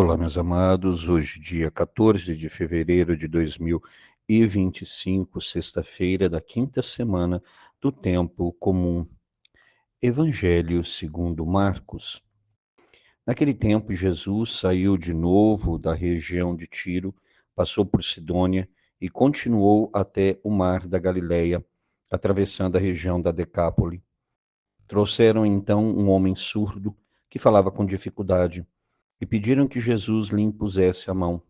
Olá, meus amados. Hoje, dia 14 de fevereiro de 2025, sexta-feira da quinta semana do tempo comum. Evangelho segundo Marcos. Naquele tempo, Jesus saiu de novo da região de Tiro, passou por Sidônia e continuou até o mar da Galileia, atravessando a região da Decápole. Trouxeram então um homem surdo que falava com dificuldade e pediram que Jesus lhe impusesse a mão.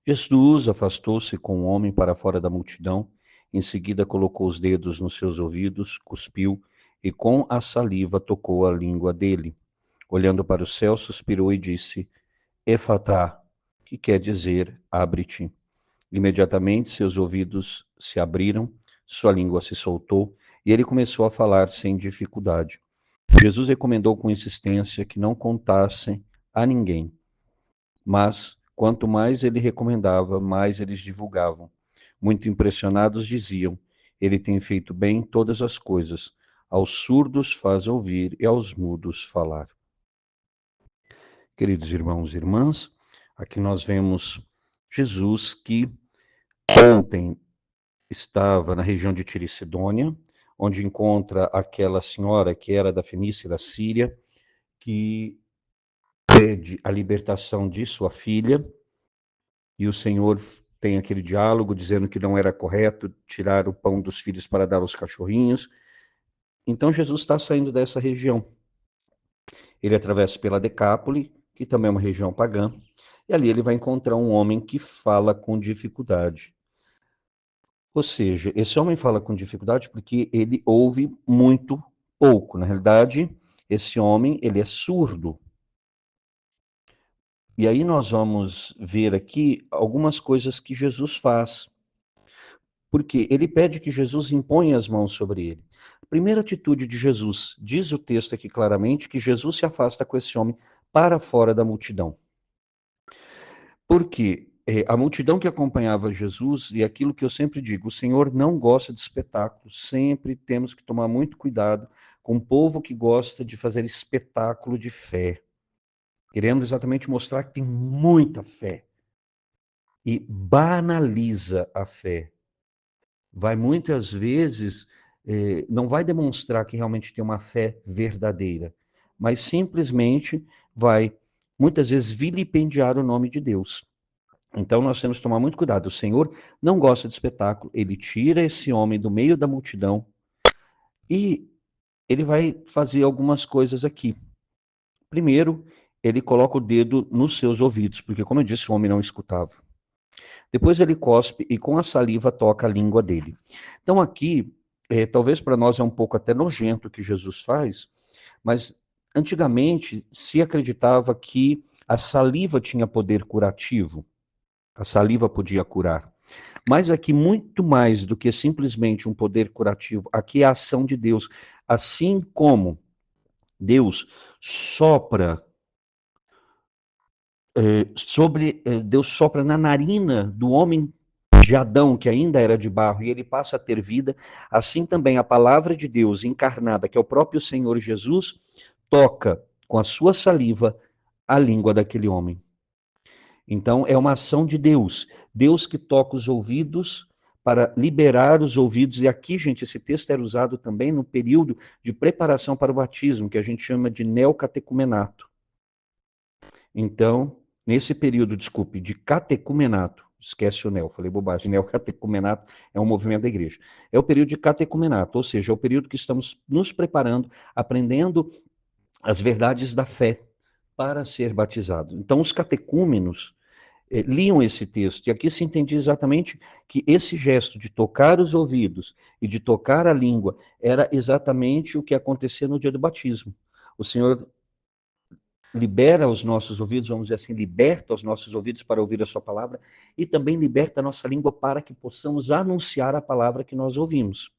Jesus afastou-se com o homem para fora da multidão, em seguida colocou os dedos nos seus ouvidos, cuspiu e com a saliva tocou a língua dele. Olhando para o céu, suspirou e disse: Efatá, que quer dizer, abre-te. Imediatamente seus ouvidos se abriram, sua língua se soltou e ele começou a falar sem dificuldade. Jesus recomendou com insistência que não contassem a ninguém, mas quanto mais ele recomendava, mais eles divulgavam. Muito impressionados diziam: ele tem feito bem todas as coisas. Aos surdos faz ouvir e aos mudos falar. Queridos irmãos e irmãs, aqui nós vemos Jesus que ontem estava na região de Tiro e Sidônia, onde encontra aquela senhora que era da Fenícia e da Síria, que pede a libertação de sua filha, e o Senhor tem aquele diálogo dizendo que não era correto tirar o pão dos filhos para dar aos cachorrinhos. Então Jesus está saindo dessa região. Ele atravessa pela Decápole, que também é uma região pagã, e ali ele vai encontrar um homem que fala com dificuldade. Ou seja, esse homem fala com dificuldade porque ele ouve muito pouco. Na realidade, esse homem, ele é surdo. E aí nós vamos ver aqui algumas coisas que Jesus faz. Porque ele pede que Jesus imponha as mãos sobre ele. A primeira atitude de Jesus, diz o texto aqui claramente, que Jesus se afasta com esse homem para fora da multidão. Porque a multidão que acompanhava Jesus, e aquilo que eu sempre digo, o Senhor não gosta de espetáculo, sempre temos que tomar muito cuidado com o povo que gosta de fazer espetáculo de fé, querendo exatamente mostrar que tem muita fé, e banaliza a fé. Vai muitas vezes, não vai demonstrar que realmente tem uma fé verdadeira, mas simplesmente vai, muitas vezes, vilipendiar o nome de Deus. Então nós temos que tomar muito cuidado. O Senhor não gosta de espetáculo, ele tira esse homem do meio da multidão e ele vai fazer algumas coisas aqui. Primeiro, ele coloca o dedo nos seus ouvidos, porque, como eu disse, o homem não escutava. Depois ele cospe e com a saliva toca a língua dele. Então aqui, talvez para nós é um pouco até nojento o que Jesus faz, mas antigamente se acreditava que a saliva tinha poder curativo. A saliva podia curar. Mas aqui, muito mais do que simplesmente um poder curativo, aqui é a ação de Deus. Assim como Deus sopra Deus sopra na narina do homem de Adão, que ainda era de barro, e ele passa a ter vida, assim também a palavra de Deus encarnada, que é o próprio Senhor Jesus, toca com a sua saliva a língua daquele homem. Então, é uma ação de Deus. Deus que toca os ouvidos para liberar os ouvidos. E aqui, gente, esse texto era usado também no período de preparação para o batismo, que a gente chama de neocatecumenato. Então, nesse período, de catecumenato, esquece o neo, falei bobagem, neocatecumenato é um movimento da igreja. É o período de catecumenato, ou seja, é o período que estamos nos preparando, aprendendo as verdades da fé para ser batizado. Então, os catecúmenos liam esse texto, e aqui se entendia exatamente que esse gesto de tocar os ouvidos e de tocar a língua era exatamente o que acontecia no dia do batismo. O Senhor libera os nossos ouvidos, vamos dizer assim, liberta os nossos ouvidos para ouvir a sua palavra e também liberta a nossa língua para que possamos anunciar a palavra que nós ouvimos.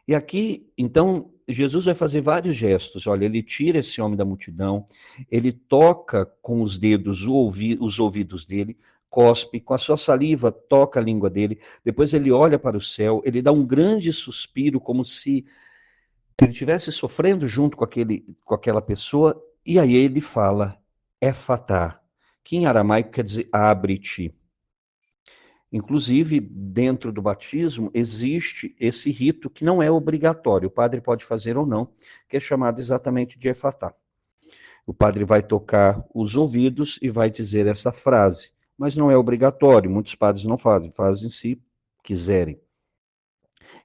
E aqui, então, Jesus vai fazer vários gestos. Olha, ele tira esse homem da multidão, ele toca com os dedos os ouvidos dele, cospe, com a sua saliva toca a língua dele, depois ele olha para o céu, ele dá um grande suspiro, como se ele estivesse sofrendo junto com aquela pessoa, e aí ele fala, Efatá, que em aramaico quer dizer abre-te. Inclusive, dentro do batismo, existe esse rito que não é obrigatório, o padre pode fazer ou não, que é chamado exatamente de efatá. O padre vai tocar os ouvidos e vai dizer essa frase, mas não é obrigatório, muitos padres não fazem, fazem se quiserem.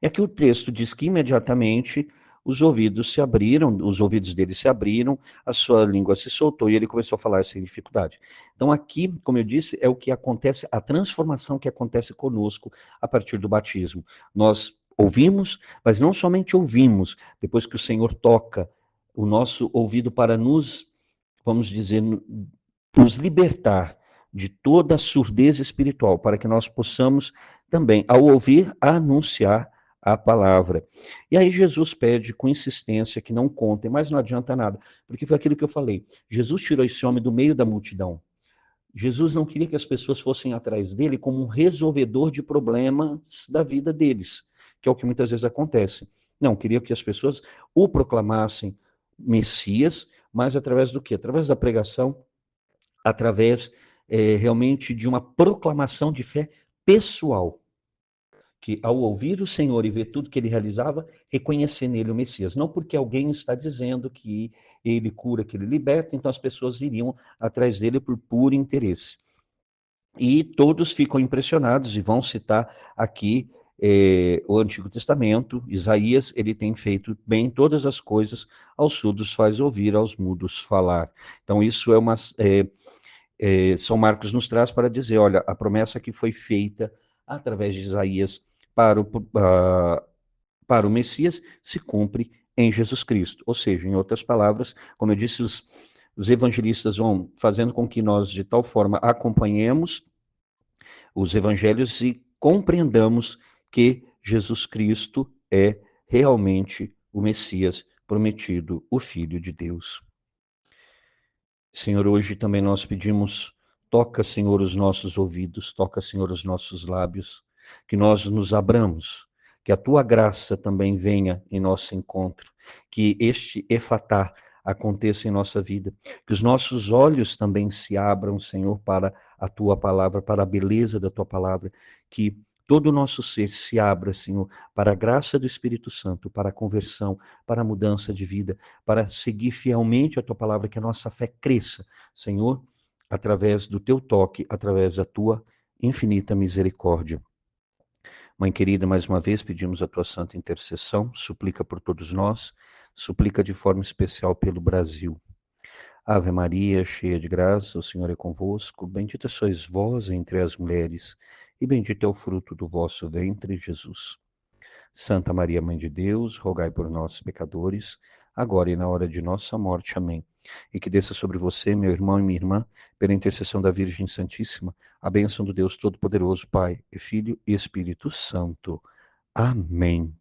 É que o texto diz que imediatamente os ouvidos se abriram, os ouvidos dele se abriram, a sua língua se soltou e ele começou a falar sem dificuldade. Então aqui, como eu disse, é o que acontece, a transformação que acontece conosco a partir do batismo. Nós ouvimos, mas não somente ouvimos, depois que o Senhor toca o nosso ouvido para nos, vamos dizer, nos libertar de toda a surdez espiritual, para que nós possamos também, ao ouvir, anunciar a palavra. E aí Jesus pede com insistência que não contem, mas não adianta nada, porque foi aquilo que eu falei. Jesus tirou esse homem do meio da multidão. Jesus não queria que as pessoas fossem atrás dele como um resolvedor de problemas da vida deles, que é o que muitas vezes acontece. Não, queria que as pessoas o proclamassem Messias, mas através do quê? Através da pregação, através realmente de uma proclamação de fé pessoal, que ao ouvir o Senhor e ver tudo que ele realizava, reconhecer nele o Messias. Não porque alguém está dizendo que ele cura, que ele liberta, então as pessoas iriam atrás dele por puro interesse. E todos ficam impressionados e vão citar aqui o Antigo Testamento. Isaías, ele tem feito bem todas as coisas, aos surdos faz ouvir, aos mudos falar. Então isso é uma... São Marcos nos traz para dizer, olha, a promessa que foi feita através de Isaías para o Messias se cumpre em Jesus Cristo. Ou seja, em outras palavras, como eu disse, os evangelistas vão fazendo com que nós, de tal forma, acompanhemos os evangelhos e compreendamos que Jesus Cristo é realmente o Messias prometido, o Filho de Deus. Senhor, hoje também nós pedimos, toca, Senhor, os nossos ouvidos, toca, Senhor, os nossos lábios, que nós nos abramos, que a tua graça também venha em nosso encontro, que este efatá aconteça em nossa vida, que os nossos olhos também se abram, Senhor, para a tua palavra, para a beleza da tua palavra, que todo o nosso ser se abra, Senhor, para a graça do Espírito Santo, para a conversão, para a mudança de vida, para seguir fielmente a tua palavra, que a nossa fé cresça, Senhor, através do teu toque, através da tua infinita misericórdia. Mãe querida, mais uma vez pedimos a tua santa intercessão, suplica por todos nós, suplica de forma especial pelo Brasil. Ave Maria, cheia de graça, o Senhor é convosco, bendita sois vós entre as mulheres, e bendito é o fruto do vosso ventre, Jesus. Santa Maria, Mãe de Deus, rogai por nós, pecadores, agora e na hora de nossa morte. Amém. E que desça sobre você, meu irmão e minha irmã, pela intercessão da Virgem Santíssima, a bênção do Deus Todo-Poderoso, Pai, Filho e Espírito Santo. Amém.